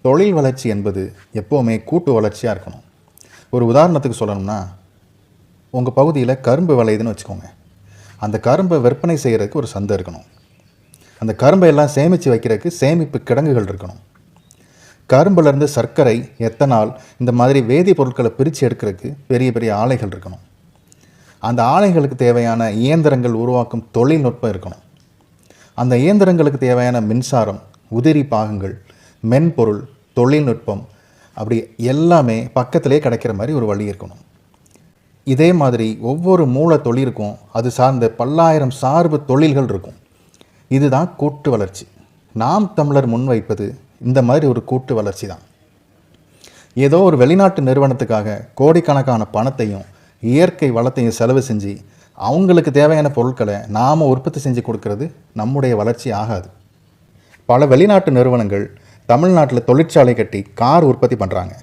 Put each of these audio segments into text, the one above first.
தொழில் வளர்ச்சி என்பது எப்போவுமே கூட்டு வளர்ச்சியாக இருக்கணும். ஒரு உதாரணத்துக்கு சொல்லணும்னா, உங்கள் பகுதியில் கரும்பு விளையுதுன்னு வச்சுக்கோங்க. அந்த கரும்பை விற்பனை செய்கிறதுக்கு ஒரு சந்தை இருக்கணும். அந்த கரும்பை எல்லாம் சேமித்து வைக்கிறதுக்கு சேமிப்பு கிடங்குகள் இருக்கணும். கரும்புலேருந்து சர்க்கரை, எத்தனால் இந்த மாதிரி வேதிப்பொருட்களை பிரித்து எடுக்கிறதுக்கு பெரிய பெரிய ஆலைகள் இருக்கணும். அந்த ஆலைகளுக்கு தேவையான இயந்திரங்கள் உருவாக்கும் தொழில்நுட்பம் இருக்கணும். அந்த இயந்திரங்களுக்கு தேவையான மின்சாரம், உதிரி பாகங்கள், மென்பொருள், தொழில்நுட்பம் அப்படி எல்லாமே பக்கத்திலே கிடைக்கிற மாதிரி ஒரு வழி இருக்கணும். இதே மாதிரி ஒவ்வொரு மூல தொழிலுக்கும் அது சார்ந்த பல்லாயிரம் சார்பு தொழில்கள் இருக்கும். இதுதான் கூட்டு வளர்ச்சி. நாம் தமிழர் முன்வைப்பது இந்த மாதிரி ஒரு கூட்டு வளர்ச்சி தான். ஏதோ ஒரு வெளிநாட்டு நிறுவனத்துக்காக கோடிக்கணக்கான பணத்தையும் இயற்கை வளத்தையும் செலவு செஞ்சு அவங்களுக்கு தேவையான பொருட்களை நாம் உற்பத்தி செஞ்சு கொடுக்கறது நம்முடைய வளர்ச்சி ஆகாது. பல வெளிநாட்டு நிறுவனங்கள் தமிழ்நாட்டில் தொழிற்சாலை கட்டி கார் உற்பத்தி பண்ணுறாங்க.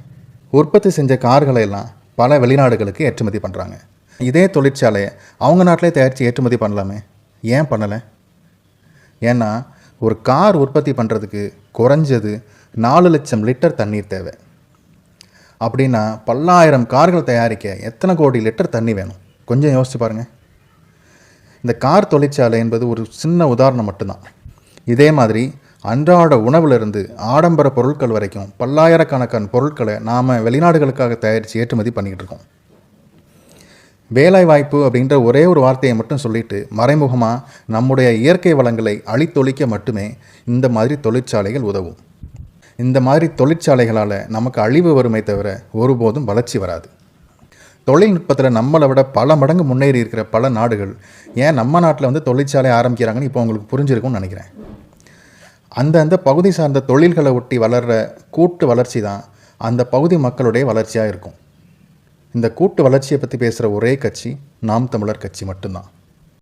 உற்பத்தி செஞ்ச கார்களை எல்லாம் பல வெளிநாடுகளுக்கு ஏற்றுமதி பண்ணுறாங்க. இதே தொழிற்சாலையை அவங்க நாட்டிலே தயாரித்து ஏற்றுமதி பண்ணலாமே, ஏன் பண்ணலை? ஏன்னா ஒரு கார் உற்பத்தி பண்ணுறதுக்கு குறைஞ்சது 4 லட்சம் லிட்டர் தண்ணீர் தேவை. அப்படின்னா பல்லாயிரம் கார்கள் தயாரிக்க எத்தனை கோடி லிட்டர் தண்ணி வேணும்? கொஞ்சம் யோசிச்சு பாருங்கள். இந்த கார் தொழிற்சாலை என்பது ஒரு சின்ன உதாரணம் மட்டும்தான். இதே மாதிரி அன்றாட உணவிலிருந்து ஆடம்பர பொருட்கள் வரைக்கும் பல்லாயிரக்கணக்கான பொருட்களை நாம் வெளிநாடுகளுக்காக தயாரித்து ஏற்றுமதி பண்ணிக்கிட்டு இருக்கோம். வேலைவாய்ப்பு அப்படின்ற ஒரே ஒரு வார்த்தையை மட்டும் சொல்லிட்டு மறைமுகமாக நம்முடைய இயற்கை வளங்களை அழித்தொழிக்க மட்டுமே இந்த மாதிரி தொழிற்சாலைகள் உதவும். இந்த மாதிரி தொழிற்சாலைகளால் நமக்கு அழிவு வருமே தவிர ஒருபோதும் வளர்ச்சி வராது. தொழில்நுட்பத்தில் நம்மளை விட பல மடங்கு முன்னேறி இருக்கிற பல நாடுகள் ஏன் நம்ம நாட்டில் தொழிற்சாலை ஆரம்பிக்கிறாங்கன்னு இப்போ உங்களுக்கு புரிஞ்சிருக்கும்னு நினைக்கிறேன். அந்தந்த பகுதி சார்ந்த தொழில்களை ஒட்டி வளர்கிற கூட்டு வளர்ச்சி தான் அந்த பகுதி மக்களுடைய வளர்ச்சியாக இருக்கும். இந்த கூட்டு வளர்ச்சியை பற்றி பேசுகிற ஒரே கட்சி நாம் தமிழர் கட்சி மட்டும்தான்.